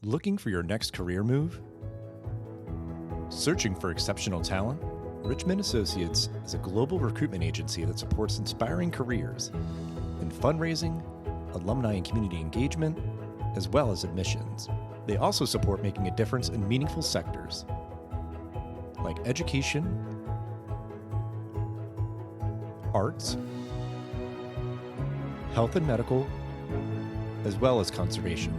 Looking for your next career move? Searching for exceptional talent? Richmond Associates is a global recruitment agency that supports inspiring careers in fundraising, alumni and community engagement, as well as admissions. They also support making a difference in meaningful sectors like education, arts, health and medical, as well as conservation.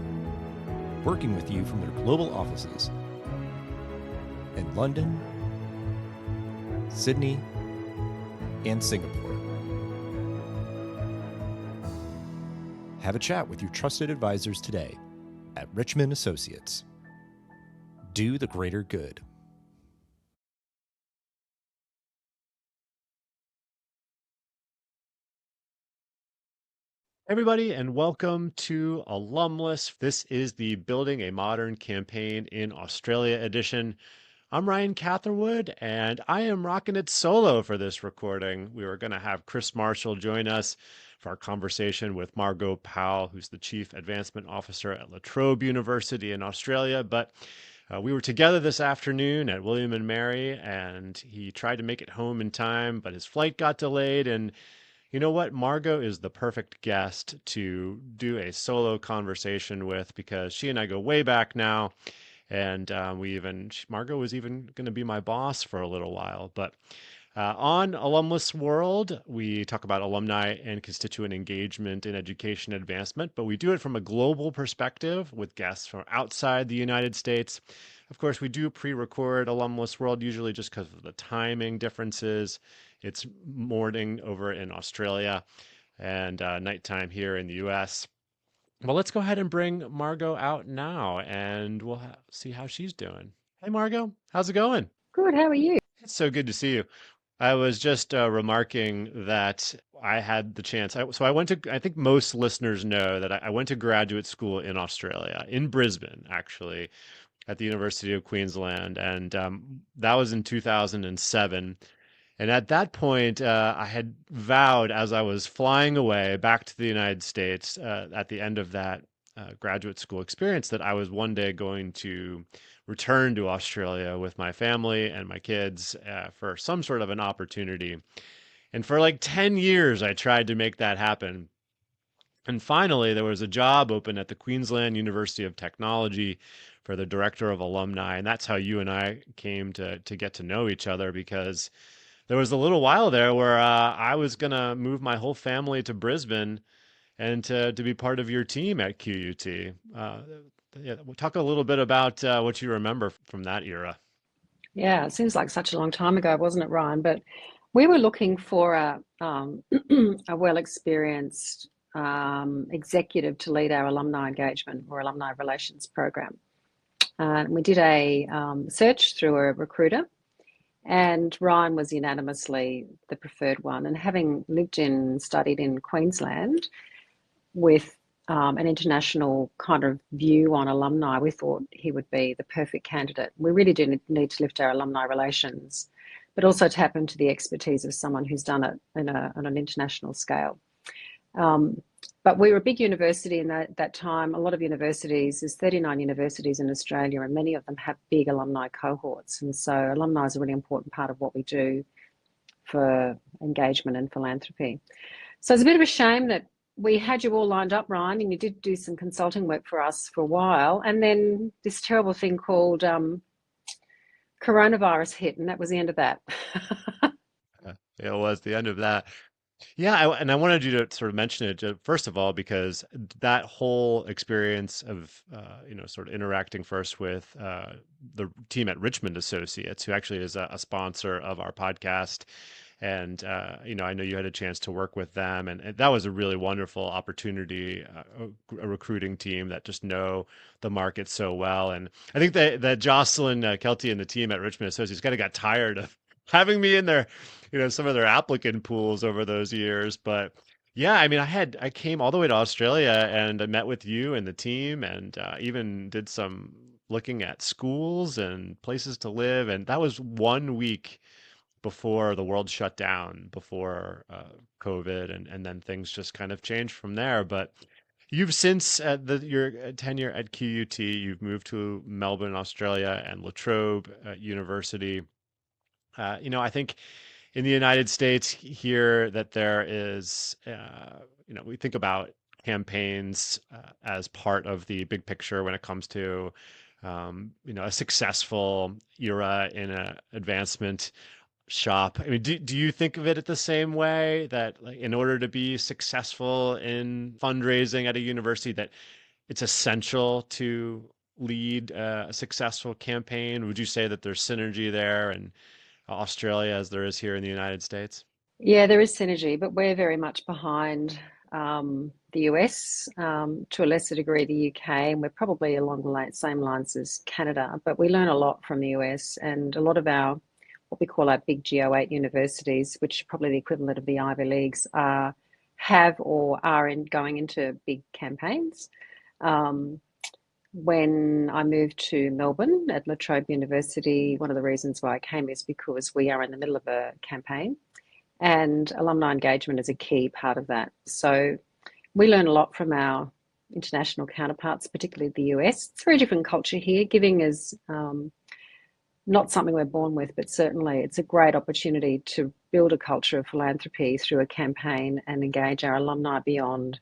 Working with you from their global offices in London, Sydney, and Singapore. Have a chat with your trusted advisors today at Richmond Associates. Do the greater good. Everybody, and welcome to Alumless. This is the Building a Modern Campaign in Australia edition. I'm Ryan Catherwood, and I am rocking it solo for this recording. We were going to have Chris Marshall join us for our conversation with Margo Powell, who's the Chief Advancement Officer at Trobe University in Australia, but we were together this afternoon at William and Mary, and he tried to make it home in time, but his flight got delayed, and you know what? Margo is the perfect guest to do a solo conversation with because she and I go way back now. And Margo was even going to be my boss for a little while. But on Alumless World, we talk about alumni and constituent engagement in education advancement, but we do it from a global perspective with guests from outside the United States. Of course, we do pre-record Alumless World, usually just because of the timing differences. It's morning over in Australia and nighttime here in the US. Well, let's go ahead and bring Margo out now and we'll see how she's doing. Hey, Margo, how's it going? Good. How are you? It's so good to see you. I was just remarking that I had the chance. So I went to, I think most listeners know that I went to graduate school in Australia, in Brisbane, actually, at the University of Queensland. And that was in 2007. And at that point, I had vowed as I was flying away back to the United States at the end of that graduate school experience that I was one day going to return to Australia with my family and my kids for some sort of an opportunity. And for like 10 years, I tried to make that happen. And finally, there was a job open at the Queensland University of Technology for the director of alumni. And that's how you and I came to get to know each other because there was a little while there where I was going to move my whole family to Brisbane and to be part of your team at QUT. Yeah, we'll talk a little bit about what you remember from that era. Yeah, it seems like such a long time ago, wasn't it, Ryan? But we were looking for a well-experienced executive to lead our alumni engagement or alumni relations program. We did a search through a recruiter, and Ryan was unanimously the preferred one. And having lived and studied in Queensland with an international kind of view on alumni, we thought he would be the perfect candidate. We really do need to lift our alumni relations, but also tap into the expertise of someone who's done it on an international scale. But we were a big university in that time. A lot of universities, there's 39 universities in Australia, and many of them have big alumni cohorts. And so alumni is a really important part of what we do for engagement and philanthropy. So it's a bit of a shame that we had you all lined up, Ryan, and you did do some consulting work for us for a while. And then this terrible thing called coronavirus hit, and that was the end of that. It was the end of that. Yeah, and I wanted you to sort of mention it first of all because that whole experience of sort of interacting first with the team at Richmond Associates, who actually is a sponsor of our podcast, and I know you had a chance to work with them, and that was a really wonderful opportunity, a recruiting team that just know the market so well, and I think that Jocelyn Kelty and the team at Richmond Associates kind of got tired of having me in their some of their applicant pools over those years. But yeah, I mean, I came all the way to Australia and I met with you and the team and even did some looking at schools and places to live. And that was 1 week before the world shut down, before COVID, and then things just kind of changed from there. But You've since your tenure at QUT, you've moved to Melbourne, Australia, and La Trobe University. I think in the United States here that there is, we think about campaigns as part of the big picture when it comes to, a successful era in a advancement shop. I mean, do you think of it the same way that like in order to be successful in fundraising at a university that it's essential to lead a successful campaign? Would you say that there's synergy there in Australia as there is here in the United States? Yeah, there is synergy, but we're very much behind the US, to a lesser degree the UK, and we're probably along the same lines as Canada. But we learn a lot from the US, and a lot of our what we call our big Go8 universities, which are probably the equivalent of the Ivy Leagues, have or are going into big campaigns. Um, when I moved to Melbourne at La Trobe University, one of the reasons why I came is because we are in the middle of a campaign, and alumni engagement is a key part of that. So we learn a lot from our international counterparts, particularly the US. It's a very different culture here. Giving is not something we're born with, but certainly it's a great opportunity to build a culture of philanthropy through a campaign and engage our alumni beyond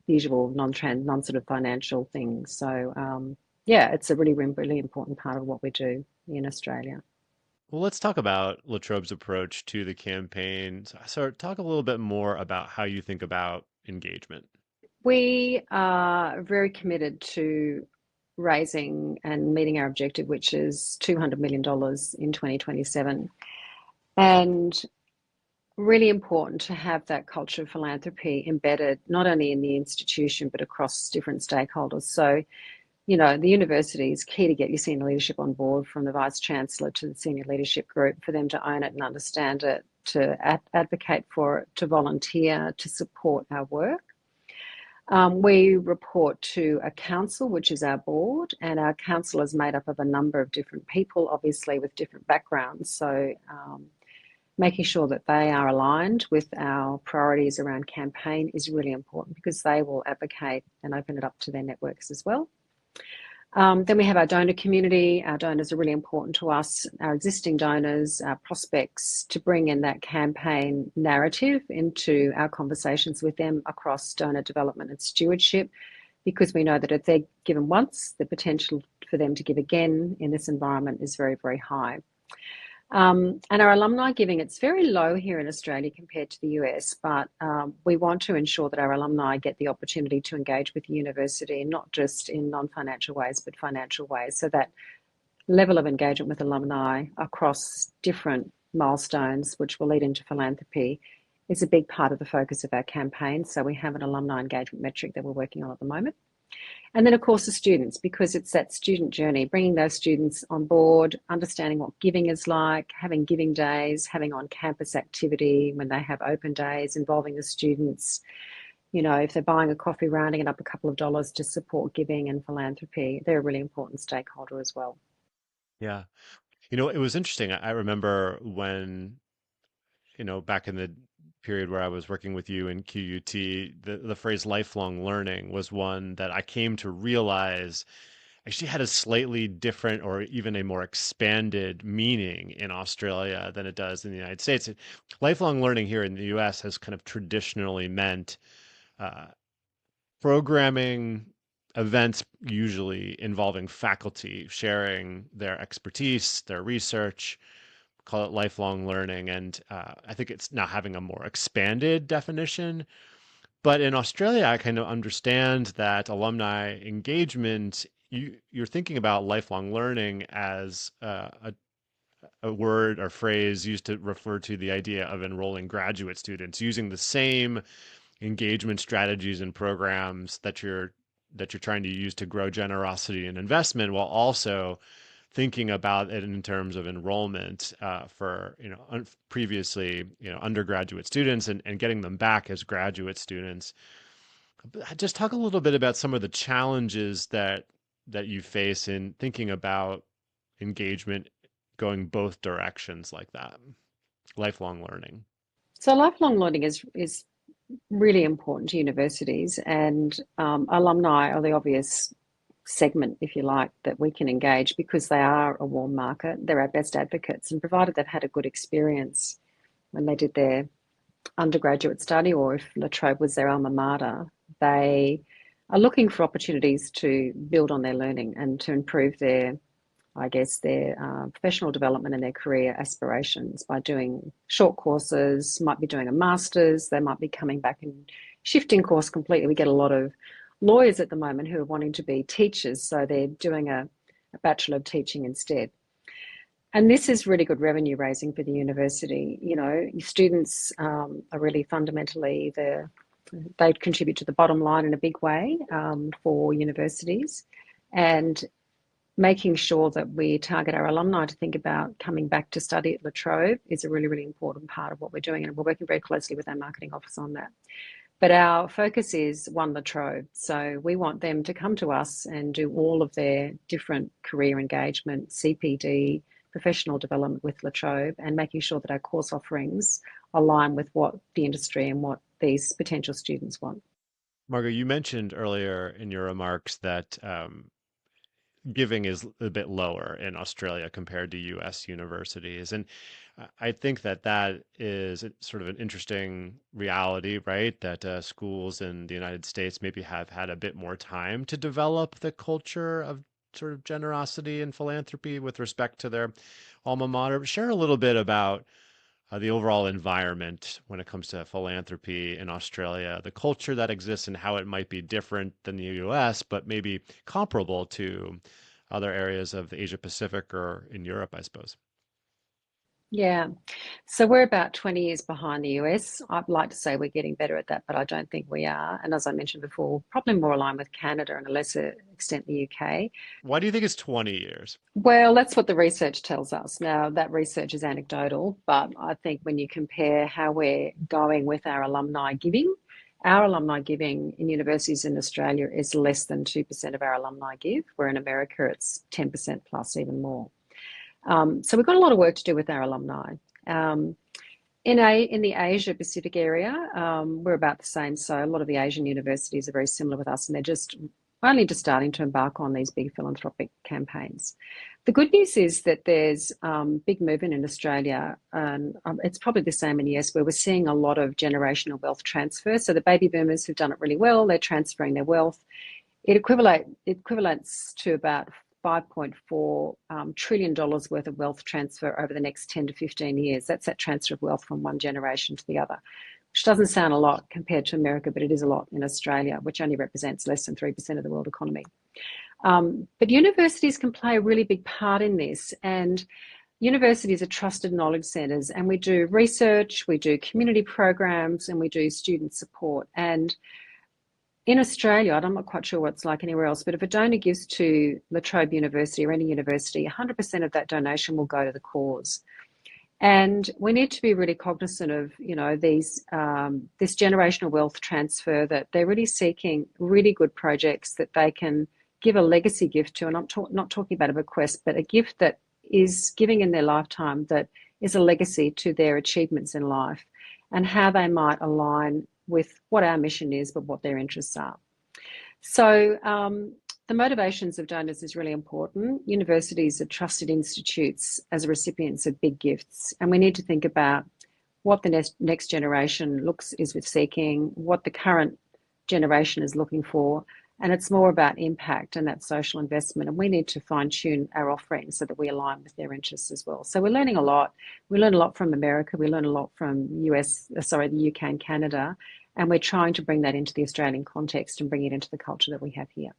the usual non sort of financial things. So yeah, it's a really, really important part of what we do in Australia. Well, let's talk about Latrobe's approach to the campaign. So talk a little bit more about how you think about engagement. We are very committed to raising and meeting our objective, which is $200 million in 2027. And really important to have that culture of philanthropy embedded not only in the institution, but across different stakeholders. So, the university is key to get your senior leadership on board, from the Vice Chancellor to the senior leadership group, for them to own it and understand it, to advocate for it, to volunteer, to support our work. We report to a council, which is our board, and our council is made up of a number of different people, obviously with different backgrounds. So making sure that they are aligned with our priorities around campaign is really important, because they will advocate and open it up to their networks as well. Then we have our donor community. Our donors are really important to us, our existing donors, our prospects, to bring in that campaign narrative into our conversations with them across donor development and stewardship, because we know that if they're given once, the potential for them to give again in this environment is very, very high. And our alumni giving, it's very low here in Australia compared to the US, but we want to ensure that our alumni get the opportunity to engage with the university, not just in non-financial ways, but financial ways. So that level of engagement with alumni across different milestones, which will lead into philanthropy, is a big part of the focus of our campaign. So we have an alumni engagement metric that we're working on at the moment. And then, of course, the students, because it's that student journey, bringing those students on board, understanding what giving is like, having giving days, having on-campus activity when they have open days, involving the students. If they're buying a coffee, rounding it up a couple of dollars to support giving and philanthropy, they're a really important stakeholder as well. Yeah. It was interesting. I remember when, back in the period where I was working with you in QUT, the phrase lifelong learning was one that I came to realize actually had a slightly different or even a more expanded meaning in Australia than it does in the United States. Lifelong learning here in the US has kind of traditionally meant uh, programming events, usually involving faculty sharing their expertise, their research, call it lifelong learning. And I think it's now having a more expanded definition. But in Australia, I kind of understand that alumni engagement, you're thinking about lifelong learning as a word or phrase used to refer to the idea of enrolling graduate students using the same engagement strategies and programs that you're trying to use to grow generosity and investment, while also thinking about it in terms of enrollment for previously undergraduate students, and getting them back as graduate students. Just talk a little bit about some of the challenges that you face in thinking about engagement going both directions like that, lifelong learning. So lifelong learning is really important to universities, and alumni are the obvious segment, if you like, that we can engage because they are a warm market. They're our best advocates, and provided they've had a good experience when they did their undergraduate study, or if La Trobe was their alma mater, they are looking for opportunities to build on their learning and to improve their, I guess, their professional development and their career aspirations by doing short courses, might be doing a master's, they might be coming back and shifting course completely. We get a lot of lawyers at the moment who are wanting to be teachers, so they're doing a Bachelor of Teaching instead. And this is really good revenue raising for the university. You know, students are really fundamentally they contribute to the bottom line in a big way for universities, and making sure that we target our alumni to think about coming back to study at La Trobe is a really, really important part of what we're doing, and we're working very closely with our marketing office on that. But our focus is one La Trobe. So we want them to come to us and do all of their different career engagement, CPD, professional development with La Trobe, and making sure that our course offerings align with what the industry and what these potential students want. Margo, you mentioned earlier in your remarks that giving is a bit lower in Australia compared to US universities. And I think that that is sort of an interesting reality, right? That schools in the United States maybe have had a bit more time to develop the culture of sort of generosity and philanthropy with respect to their alma mater. Share a little bit about the overall environment when it comes to philanthropy in Australia, the culture that exists and how it might be different than the US, but maybe comparable to other areas of the Asia Pacific or in Europe, I suppose. Yeah. So we're about 20 years behind the US. I'd like to say we're getting better at that, but I don't think we are. And as I mentioned before, probably more aligned with Canada and a lesser extent the UK. Why do you think it's 20 years? Well, that's what the research tells us. Now, that research is anecdotal, but I think when you compare how we're going with our alumni giving in universities in Australia is less than 2% of our alumni give, where in America it's 10% plus, even more. So we've got a lot of work to do with our alumni. In the Asia Pacific area, we're about the same. So a lot of the Asian universities are very similar with us, and they're just only just starting to embark on these big philanthropic campaigns. The good news is that there's big movement in Australia, and it's probably the same in the US, where we're seeing a lot of generational wealth transfer. So the baby boomers who've done it really well, they're transferring their wealth. It equivalents to about $5.4 trillion worth of wealth transfer over the next 10 to 15 years. That's that transfer of wealth from one generation to the other, which doesn't sound a lot compared to America, but it is a lot in Australia, which only represents less than 3% of the world economy. But universities can play a really big part in this. And universities are trusted knowledge centres, and we do research, we do community programs, and we do student support. And in Australia, I'm not quite sure what it's like anywhere else, but if a donor gives to La Trobe University or any university, 100% of that donation will go to the cause. And we need to be really cognizant of, this generational wealth transfer, that they're really seeking really good projects that they can give a legacy gift to. And I'm not talking about a bequest, but a gift that is giving in their lifetime, that is a legacy to their achievements in life and how they might align with what our mission is, but what their interests are. So the motivations of donors is really important. Universities are trusted institutes as recipients of big gifts, and we need to think about what the next generation is seeking, what the current generation is looking for, and it's more about impact and that social investment. And we need to fine tune our offerings so that we align with their interests as well. So we're learning a lot. We learn a lot from America. We learn a lot from the UK and Canada. And we're trying to bring that into the Australian context and bring it into the culture that we have here.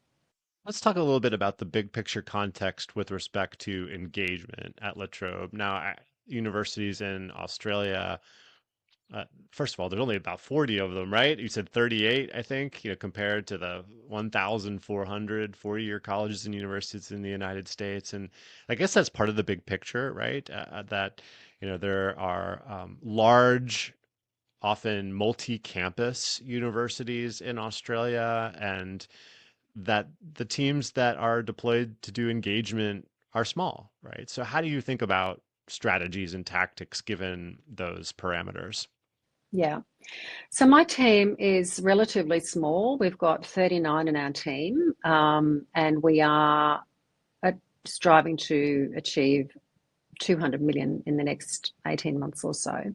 Let's talk a little bit about the big picture context with respect to engagement at La Trobe. Now, universities in Australia, first of all, there's only about 40 of them, right? You said 38, I think, compared to the 1,400 four-year colleges and universities in the United States. And I guess that's part of the big picture, right? That, there are large, often multi-campus universities in Australia, and that the teams that are deployed to do engagement are small, right? So how do you think about strategies and tactics given those parameters? Yeah. So my team is relatively small. We've got 39 in our team, and we are striving to achieve 200 million in the next 18 months or so.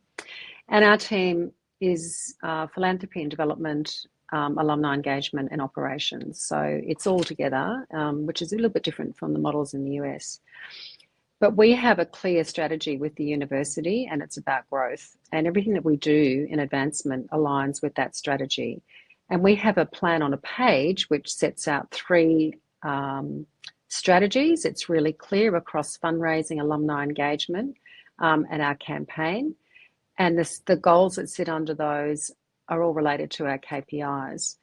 And our team is philanthropy and development, alumni engagement and operations. So it's all together, which is a little bit different from the models in the US. But we have a clear strategy with the university, and it's about growth. And everything that we do in advancement aligns with that strategy. And we have a plan on a page which sets out three strategies. It's really clear across fundraising, alumni engagement, and our campaign. And the goals that sit under those are all related to our KPIs.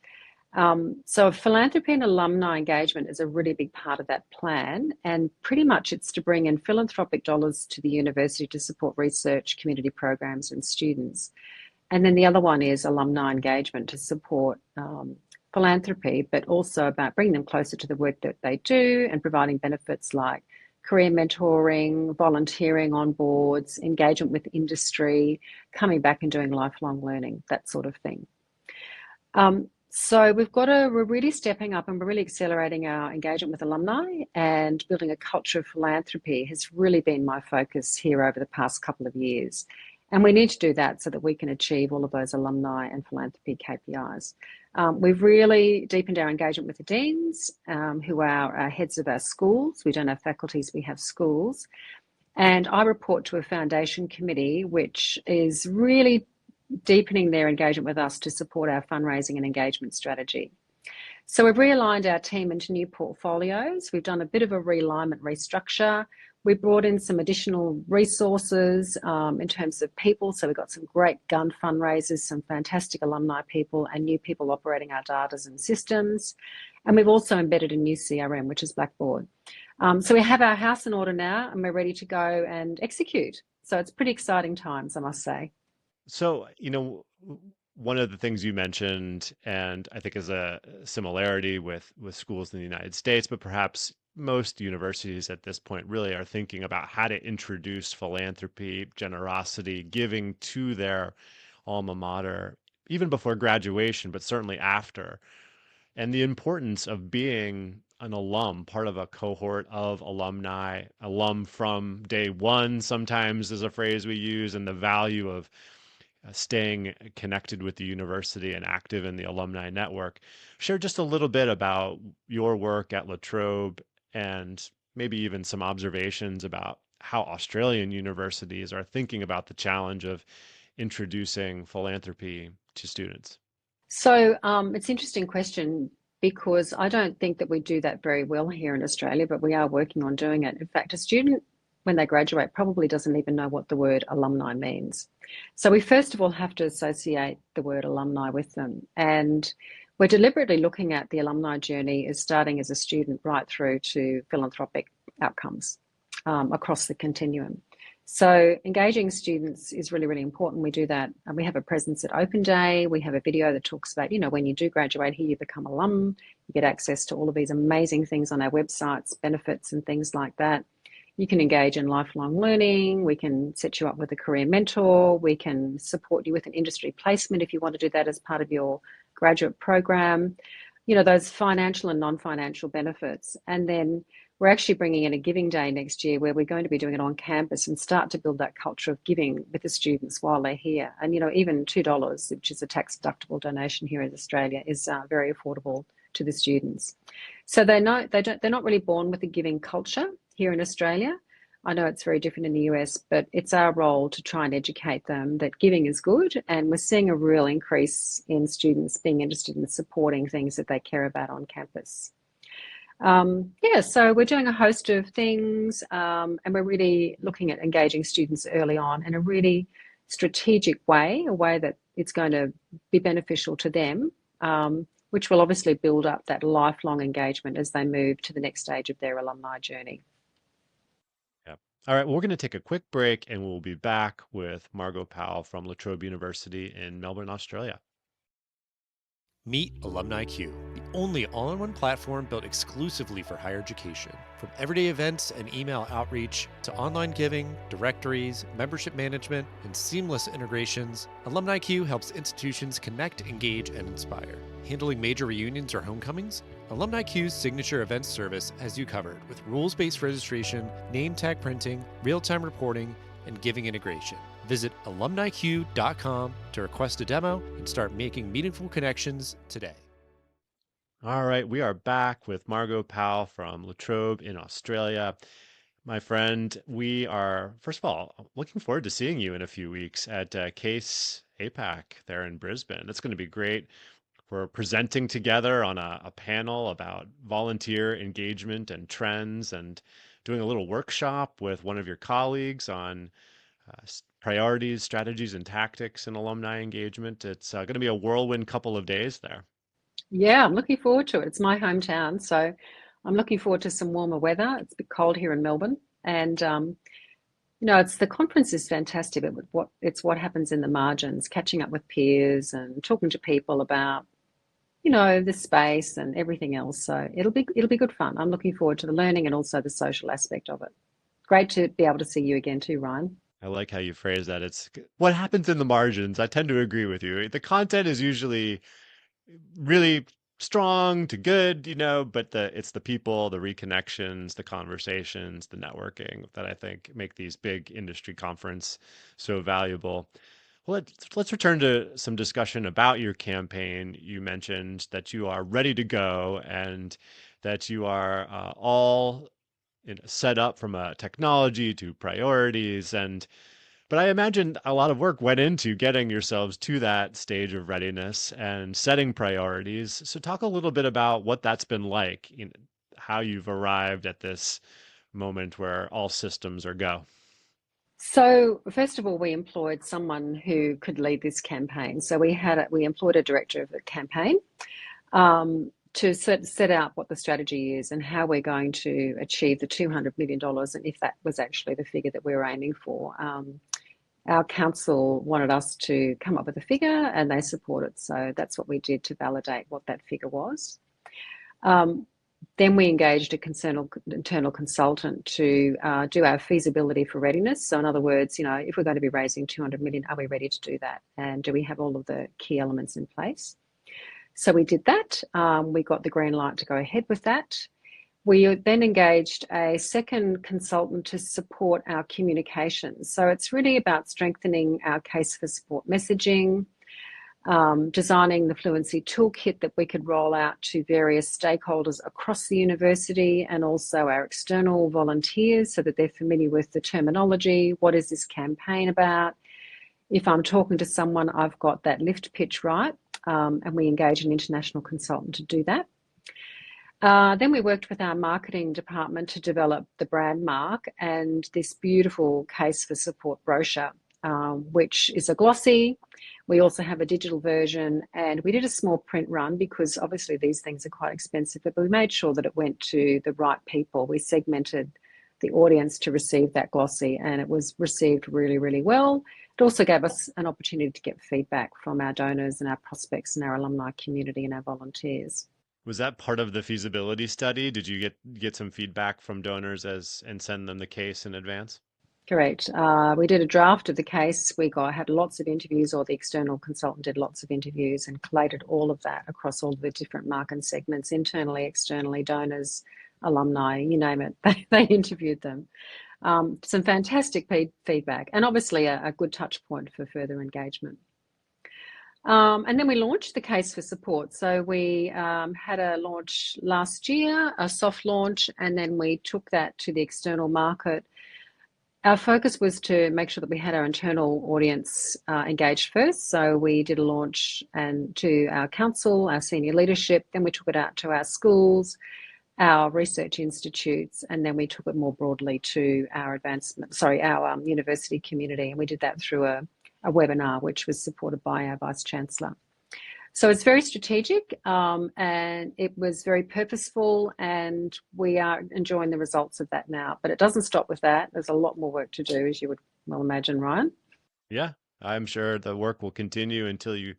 So philanthropy and alumni engagement is a really big part of that plan, and pretty much it's to bring in philanthropic dollars to the university to support research, community programs and students. And then the other one is alumni engagement to support philanthropy, but also about bringing them closer to the work that they do and providing benefits like career mentoring, volunteering on boards, engagement with industry, coming back and doing lifelong learning, that sort of thing. So we're really stepping up and we're really accelerating our engagement with alumni, and building a culture of philanthropy has really been my focus here over the past couple of years. And we need to do that so that we can achieve all of those alumni and philanthropy KPIs. We've really deepened our engagement with the deans, who are our heads of our schools. We don't have faculties, we have schools. And I report to a foundation committee, which is really deepening their engagement with us to support our fundraising and engagement strategy. So we've realigned our team into new portfolios. We've done a bit of a realignment, restructure. We brought in some additional resources in terms of people. So we've got some great gun fundraisers, some fantastic alumni people, and new people operating our data and systems. And we've also embedded a new CRM, which is Blackboard. So we have our house in order now, and we're ready to go and execute. So it's pretty exciting times, I must say. So, one of the things you mentioned, and I think is a similarity with schools in the United States, but perhaps most universities at this point really are thinking about how to introduce philanthropy, generosity, giving to their alma mater, even before graduation, but certainly after. And the importance of being an alum, part of a cohort of alumni, alum from day one, sometimes is a phrase we use, and the value of staying connected with the university and active in the alumni network. Share just a little bit about your work at La Trobe, and maybe even some observations about how Australian universities are thinking about the challenge of introducing philanthropy to students. So it's an interesting question, because I don't think that we do that very well here in Australia, but we are working on doing it. In fact, a student, when they graduate, probably doesn't even know what the word alumni means. So we first of all have to associate the word alumni with them. And we're deliberately looking at the alumni journey as starting as a student right through to philanthropic outcomes across the continuum. So engaging students is really, really important. We do that. And we have a presence at Open Day. We have a video that talks about, when you do graduate here, you become alum, you get access to all of these amazing things on our websites, benefits and things like that. You can engage in lifelong learning. We can set you up with a career mentor. We can support you with an industry placement if you want to do that as part of your graduate program. Those financial and non-financial benefits. And then we're actually bringing in a giving day next year, where we're going to be doing it on campus and start to build that culture of giving with the students while they're here. And, even $2, which is a tax-deductible donation here in Australia, is very affordable to the students. So they're not really born with a giving culture here in Australia. I know it's very different in the US, but it's our role to try and educate them that giving is good. And we're seeing a real increase in students being interested in supporting things that they care about on campus. So we're doing a host of things, and we're really looking at engaging students early on in a really strategic way, a way that it's going to be beneficial to them, which will obviously build up that lifelong engagement as they move to the next stage of their alumni journey. Yeah. All right, well, we're going to take a quick break, and we'll be back with Margo Powell from La Trobe University in Melbourne, Australia. Meet AlumnIQ, the only all-in-one platform built exclusively for higher education. From everyday events and email outreach to online giving, directories, membership management, and seamless integrations, AlumnIQ helps institutions connect, engage, and inspire. Handling major reunions or homecomings? AlumnIQ's signature events service has you covered with rules-based registration, name tag printing, real-time reporting, and giving integration. Visit alumniq.com to request a demo and start making meaningful connections today. All right, we are back with Margo Powell from La Trobe in Australia. My friend, we are, first of all, looking forward to seeing you in a few weeks at CASE APAC there in Brisbane. It's going to be great. We're presenting together on a panel about volunteer engagement and trends, and doing a little workshop with one of your colleagues on priorities, strategies, and tactics in alumni engagement. It's going to be a whirlwind couple of days there. Yeah, I'm looking forward to it. It's my hometown, so I'm looking forward to some warmer weather. It's a bit cold here in Melbourne, and it's the conference is fantastic, but what happens in the margins, catching up with peers and talking to people about the space and everything else. So it'll be good fun. I'm looking forward to the learning and also the social aspect of it. Great to be able to see you again too, Ryan. I like how you phrase that. It's what happens in the margins. I tend to agree with you. The content is usually really strong to good, but it's the people, the reconnections, the conversations, the networking that I think make these big industry conference so valuable. Well, let's return to some discussion about your campaign. You mentioned that you are ready to go and that you are all set up from a technology to priorities, but I imagine a lot of work went into getting yourselves to that stage of readiness and setting priorities. So talk a little bit about what that's been like, how you've arrived at this moment where all systems are go. So first of all, we employed someone who could lead this campaign. So we employed a director of the campaign to set out what the strategy is and how we're going to achieve the $200 million, and if that was actually the figure that we were aiming for. Our council wanted us to come up with a figure and they supported. So that's what we did to validate what that figure was. Then we engaged an internal consultant to do our feasibility for readiness. So in other words, if we're going to be raising 200 million, are we ready to do that? And do we have all of the key elements in place? So we did that. We got the green light to go ahead with that. We then engaged a second consultant to support our communications. So it's really about strengthening our case for support messaging, designing the fluency toolkit that we could roll out to various stakeholders across the university and also our external volunteers so that they're familiar with the terminology. What is this campaign about? If I'm talking to someone, I've got that lift pitch right, and we engage an international consultant to do that. Then we worked with our marketing department to develop the brand mark and this beautiful case for support brochure, which is a glossy. We also have a digital version, and we did a small print run because obviously these things are quite expensive, but we made sure that it went to the right people. We segmented the audience to receive that glossy, and it was received really, really well. It also gave us an opportunity to get feedback from our donors and our prospects and our alumni community and our volunteers. Was that part of the feasibility study? Did you get some feedback from donors and send them the case in advance? Correct. We did a draft of the case. We had lots of interviews, or the external consultant did lots of interviews and collated all of that across all the different market segments, internally, externally, donors, alumni, you name it. They interviewed them. Some fantastic feedback, and obviously a good touch point for further engagement. And then we launched the case for support. So we had a launch last year, a soft launch, and then we took that to the external market. Our focus was to make sure that we had our internal audience engaged first. So we did a launch to our council, our senior leadership, then we took it out to our schools, our research institutes, and then we took it more broadly to our university community. And we did that through a webinar, which was supported by our Vice Chancellor. So it's very strategic, and it was very purposeful, and we are enjoying the results of that now. But it doesn't stop with that. There's a lot more work to do, as you would well imagine, Ryan. Yeah, I'm sure the work will continue until you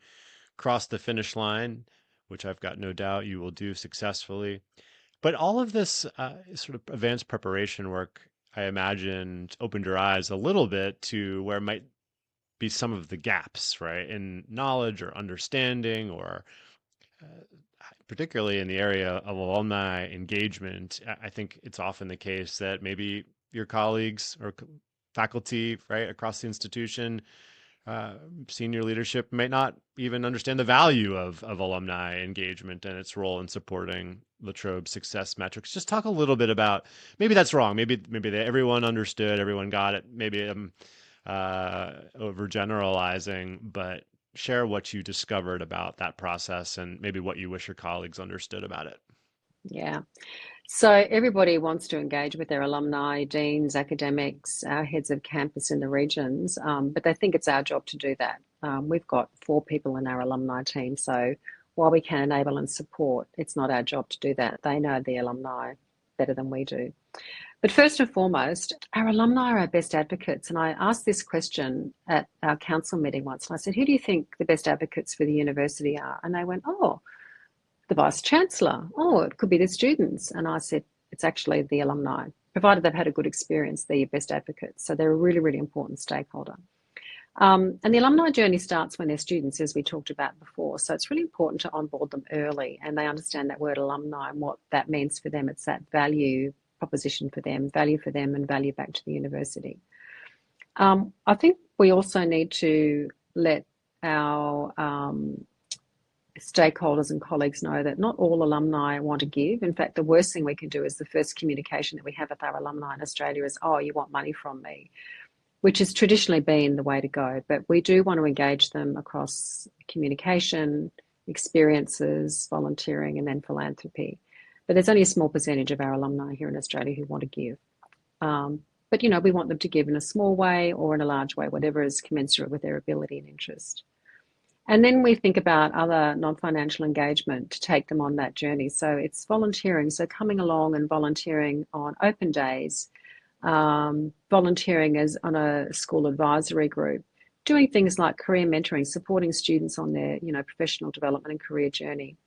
cross the finish line. which I've got no doubt you will do successfully. But all of this sort of advanced preparation work, I imagined, opened your eyes a little bit to where might be some of the gaps, right, in knowledge or understanding, or uh, particularly in the area of alumni engagement. I think it's often the case that maybe your colleagues or faculty, right, across the institution, uh, senior leadership might not even understand the value of alumni engagement and its role in supporting the Trobe success metrics. Just talk a little bit about, maybe that's wrong. Maybe everyone understood, everyone got it. Maybe I'm overgeneralizing, but share what you discovered about that process and maybe what you wish your colleagues understood about it. Yeah. So everybody wants to engage with their alumni, deans, academics, our heads of campus in the regions, but they think it's our job to do that. We've got 4 people in our alumni team, so while we can enable and support, it's not our job to do that. They know the alumni better than we do. But first and foremost, our alumni are our best advocates. And I asked this question at our council meeting once, and I said, who do you think the best advocates for the university are? And they went, oh, the Vice Chancellor. Oh, it could be the students. And I said, it's actually the alumni. Provided they've had a good experience, they're your best advocates. So they're a really, really important stakeholder. And the alumni journey starts when they're students, as we talked about before. So it's really important to onboard them early and they understand that word alumni and what that means for them. It's that value proposition for them, and value back to the university. I think we also need to let our stakeholders and colleagues know that not all alumni want to give. In fact, the worst thing we can do is the first communication that we have with our alumni in Australia is, oh, you want money from me, which has traditionally been the way to go. But we do want to engage them across communication, experiences, volunteering, and then philanthropy. But there's only a small percentage of our alumni here in Australia who want to give. But, you know, we want them to give in a small way or in a large way, whatever is commensurate with their ability and interest. And then we think about other non-financial engagement to take them on that journey. So it's volunteering. So coming along and volunteering on open days, volunteering as on a school advisory group, doing things like career mentoring, supporting students on their, you know, professional development and career journey.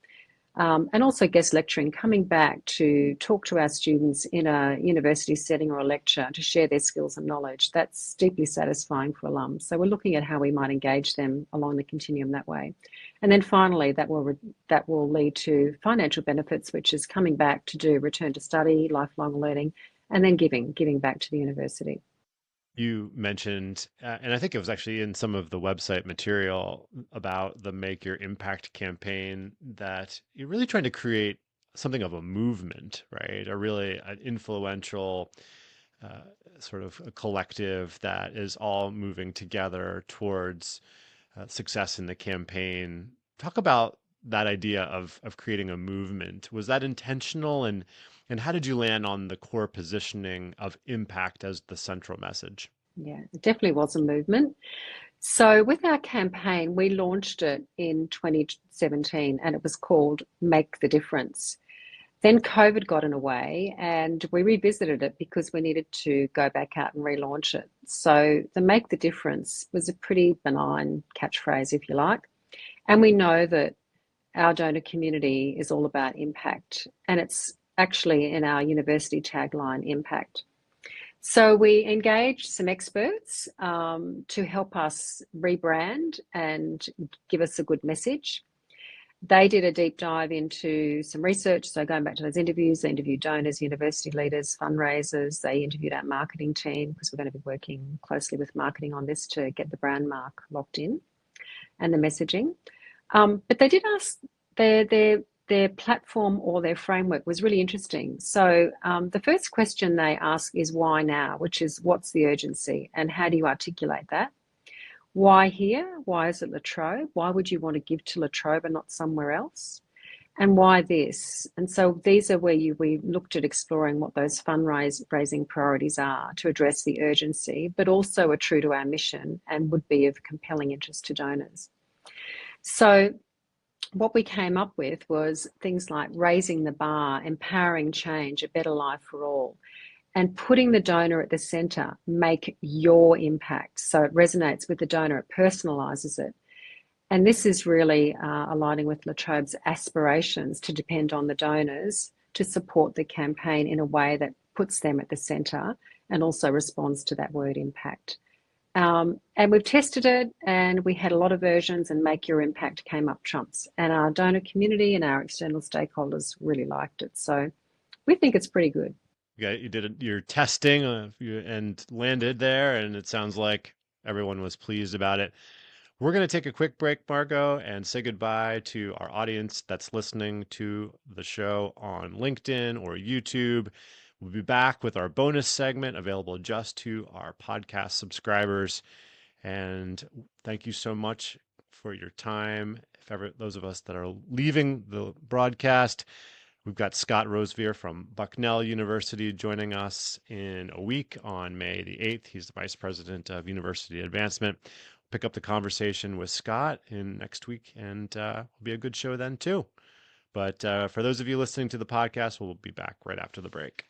And also guest lecturing, coming back to talk to our students in a university setting or a lecture to share their skills and knowledge. That's deeply satisfying for alums. So we're looking at how we might engage them along the continuum that way. And then finally, that will lead to financial benefits, which is coming back to do return to study, lifelong learning, and then giving back to the university. You mentioned, and I think it was actually in some of the website material about the Make Your Impact campaign, that you're really trying to create something of a movement, right? An influential sort of a collective that is all moving together towards success in the campaign. Talk about that idea of creating a movement. Was that intentional, and how did you land on the core positioning of impact as the central message? Yeah, it definitely was a movement. So with our campaign, we launched it in 2017 and it was called Make the Difference. Then COVID got in the way and we revisited it because we needed to go back out and relaunch it. So the Make the Difference was a pretty benign catchphrase, if you like. And we know that our donor community is all about impact, and it's actually in our university tagline, impact. So we engaged some experts to help us rebrand and give us a good message. They did a deep dive into some research. So going back to those interviews, they interviewed donors, university leaders, fundraisers. They interviewed our marketing team because we're going to be working closely with marketing on this to get the brand mark locked in and the messaging. But they did ask their platform or their framework was really interesting. So the first question they ask is why now, which is what's the urgency and how do you articulate that? Why here? Why is it La Trobe? Why would you want to give to La Trobe and not somewhere else? And why this? And so these are where we looked at exploring what those fundraising priorities are to address the urgency, but also are true to our mission and would be of compelling interest to donors. So what we came up with was things like raising the bar, empowering change, a better life for all, and putting the donor at the centre. Make your impact. So it resonates with the donor, it personalises it. And this is really aligning with La Trobe's aspirations to depend on the donors to support the campaign in a way that puts them at the centre and also responds to that word impact. And we've tested it, and we had a lot of versions, and Make Your Impact came up trumps. And our donor community and our external stakeholders really liked it. So we think it's pretty good. You did your testing and landed there, and it sounds like everyone was pleased about it. We're going to take a quick break, Margo, and say goodbye to our audience that's listening to the show on LinkedIn or YouTube. We'll be back with our bonus segment available just to our podcast subscribers. And thank you so much for your time. Those of us that are leaving the broadcast, we've got Scott Rosevear from Bucknell University joining us in a week on May the 8th. He's the Vice President of University Advancement. Pick up the conversation with Scott in next week, and it'll be a good show then too. But for those of you listening to the podcast, we'll be back right after the break.